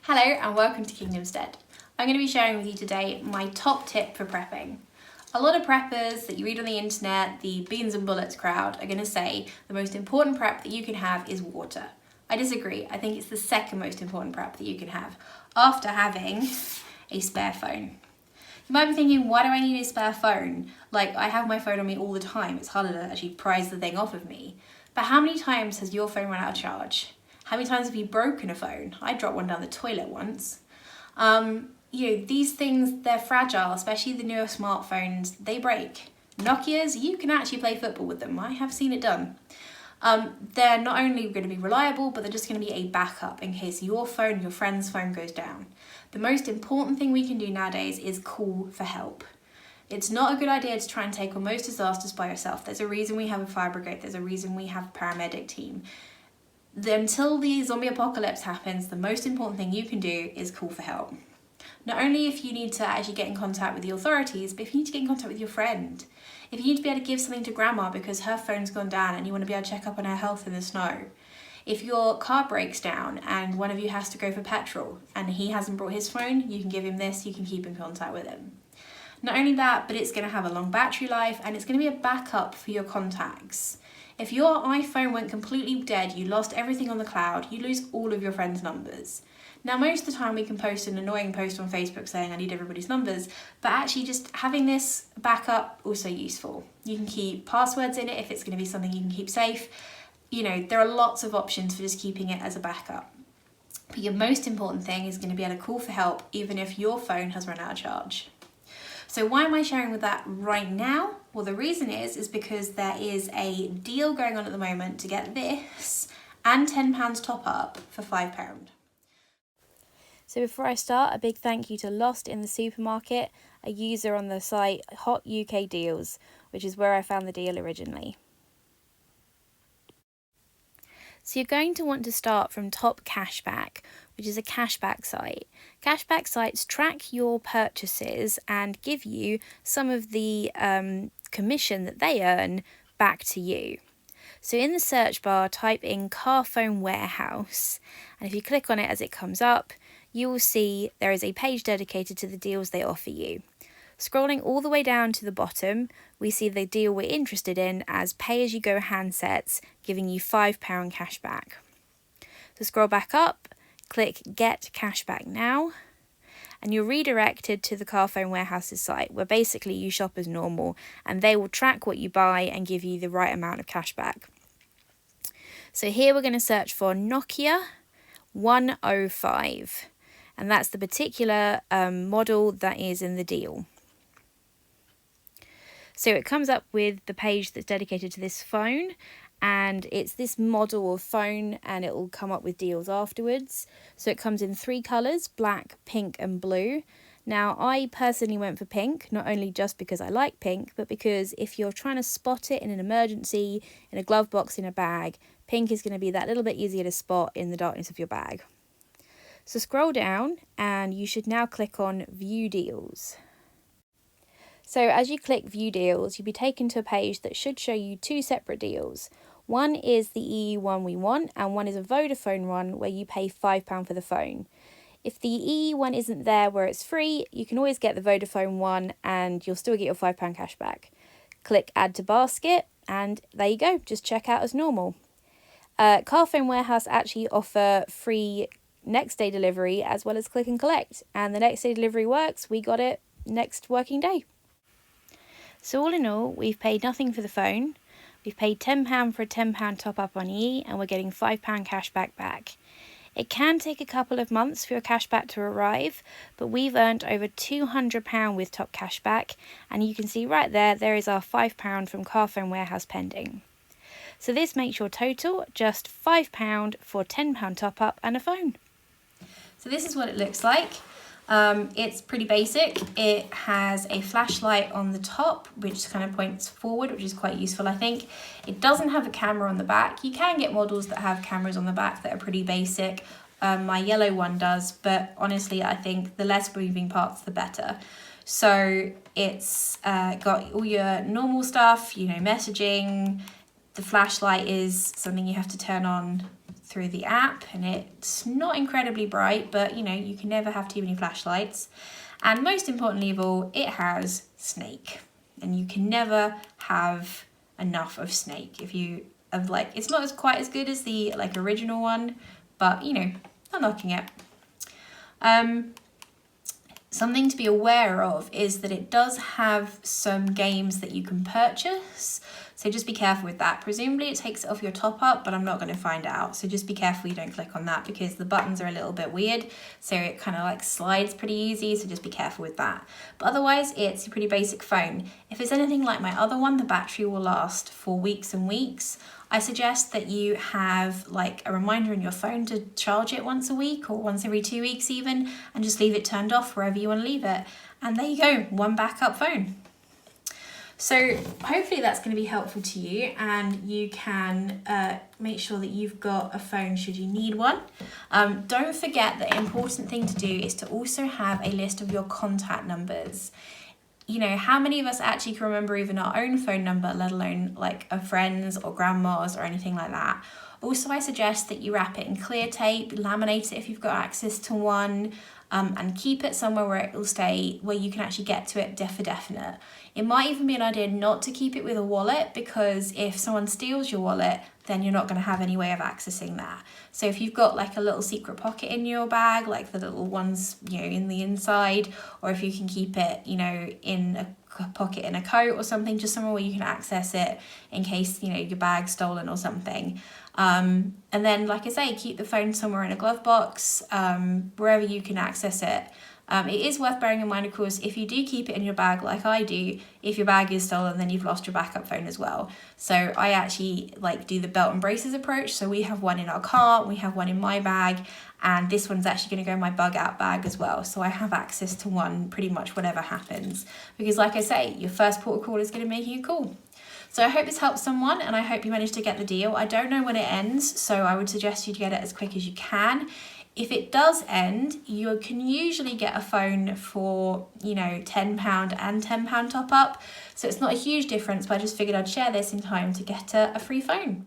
Hello and welcome to Kingdomstead. I'm going to be sharing with you today my top tip for prepping. A lot of preppers that you read on the internet, the beans and bullets crowd, are going to say the most important prep that you can have is water. I disagree. I think it's the second most important prep that you can have after having a spare phone. You might be thinking, why do I need a spare phone? Like, I have my phone on me all the time. It's harder to actually prise the thing off of me. But how many times has your phone run out of charge? How many times have you broken a phone? I dropped one down the toilet once. These things, they're fragile, especially the newer smartphones, they break. Nokias, you can actually play football with them. I have seen it done. They're not only going to be reliable, but they're just going to be a backup in case your phone, your friend's phone goes down. The most important thing we can do nowadays is call for help. It's not a good idea to try and take on most disasters by yourself. There's a reason we have a fire brigade. There's a reason we have a paramedic team. Until the zombie apocalypse happens, the most important thing you can do is call for help. Not only if you need to actually get in contact with the authorities, but if you need to get in contact with your friend. If you need to be able to give something to grandma because her phone's gone down and you want to be able to check up on her health in the snow. If your car breaks down and one of you has to go for petrol and he hasn't brought his phone, you can give him this, you can keep in contact with him. Not only that, but it's going to have a long battery life and it's going to be a backup for your contacts. If your iPhone went completely dead, you lost everything on the cloud, you lose all of your friends' numbers. Now, most of the time we can post an annoying post on Facebook saying I need everybody's numbers, but actually just having this backup also useful. You can keep passwords in it if it's going to be something you can keep safe. There are lots of options for just keeping it as a backup. But your most important thing is going to be able to call for help even if your phone has run out of charge. So why am I sharing with that right now? Well, the reason is because there is a deal going on at the moment to get this and £10 top up for £5. So before I start, a big thank you to Lost in the Supermarket, a user on the site Hot UK Deals, which is where I found the deal originally. So you're going to want to start from TopCashback, which is a cashback site. Cashback sites track your purchases and give you some of the commission that they earn back to you. So in the search bar, type in car phone warehouse, and if you click on it as it comes up, you will see there is a page dedicated to the deals they offer you. Scrolling all the way down to the bottom, we see the deal we're interested in as pay-as-you-go handsets, giving you £5 cash back. So scroll back up, click Get Cashback Now, and you're redirected to the Car Phone Warehouse's site, where basically you shop as normal, and they will track what you buy and give you the right amount of cash back. So here we're going to search for Nokia 105, and that's the particular model that is in the deal. So it comes up with the page that's dedicated to this phone, and it's this model of phone, and it will come up with deals afterwards. So it comes in 3 colours, black, pink and blue. Now I personally went for pink, not only just because I like pink, but because if you're trying to spot it in an emergency, in a glove box, in a bag, pink is going to be that little bit easier to spot in the darkness of your bag. So scroll down and you should now click on View Deals. So as you click View Deals, you'll be taken to a page that should show you 2 separate deals. One is the EU one we want, and one is a Vodafone one where you pay £5 for the phone. If the EU one isn't there where it's free, you can always get the Vodafone one and you'll still get your £5 cash back. Click Add to Basket and there you go, just check out as normal. Car Phone Warehouse actually offer free next day delivery as well as click and collect, and the next day delivery works. We got it next working day. So all in all, we've paid nothing for the phone, we've paid £10 for a £10 top up on E, and we're getting £5 cash back. It can take a couple of months for your cashback to arrive, but we've earned over £200 with TopCashback, and you can see right there is our £5 from Car Phone Warehouse pending. So this makes your total just £5 for £10 top up and a phone. So this is what it looks like. It's pretty basic. It has a flashlight on the top which kind of points forward, which is quite useful, I think. It doesn't have a camera on the back. You can get models that have cameras on the back that are pretty basic. My yellow one does, but honestly I think the less moving parts the better. So it's got all your normal stuff, messaging. The flashlight is something you have to turn on through the app, and it's not incredibly bright, but you know, you can never have too many flashlights. And most importantly of all, it has Snake, and you can never have enough of Snake. If you have like, it's not quite as good as the like original one, but you know, not knocking it. Something to be aware of is that it does have some games that you can purchase, so just be careful with that. Presumably it takes it off your top up, but I'm not going to find out, so just be careful you don't click on that because the buttons are a little bit weird, so it kind of like slides pretty easy, so just be careful with that. But otherwise it's a pretty basic phone. If it's anything like my other one, the battery will last for weeks and weeks. I suggest that you have like a reminder in your phone to charge it once a week or once every 2 weeks even, and just leave it turned off wherever you want to leave it. And there you go, one backup phone. So hopefully that's going to be helpful to you, and you can make sure that you've got a phone should you need one. Don't forget the important thing to do is to also have a list of your contact numbers. You know, how many of us actually can remember even our own phone number, let alone like a friend's or grandma's or anything like that? Also, I suggest that you wrap it in clear tape, laminate it if you've got access to one, and keep it somewhere where it will stay, where you can actually get to it for definite. It might even be an idea not to keep it with a wallet, because if someone steals your wallet, then you're not going to have any way of accessing that. So if you've got like a little secret pocket in your bag, like the little ones, you know, in the inside, or if you can keep it, you know, in a pocket in a coat or something, just somewhere where you can access it in case, you know, your bag's stolen or something. And then, like I say, keep the phone somewhere in a glove box, wherever you can access it. It is worth bearing in mind, of course, if you do keep it in your bag like I do, if your bag is stolen, then you've lost your backup phone as well. So I actually like do the belt and braces approach. So we have one in our car, we have one in my bag, and this one's actually going to go in my bug out bag as well. So I have access to one pretty much whatever happens. Because like I say, your first port of call is going to make you a call. So I hope this helps someone, and I hope you managed to get the deal. I don't know when it ends, so I would suggest you get it as quick as you can. If it does end, you can usually get a phone for, you know, £10 and £10 top up. So it's not a huge difference, but I just figured I'd share this in time to get a free phone.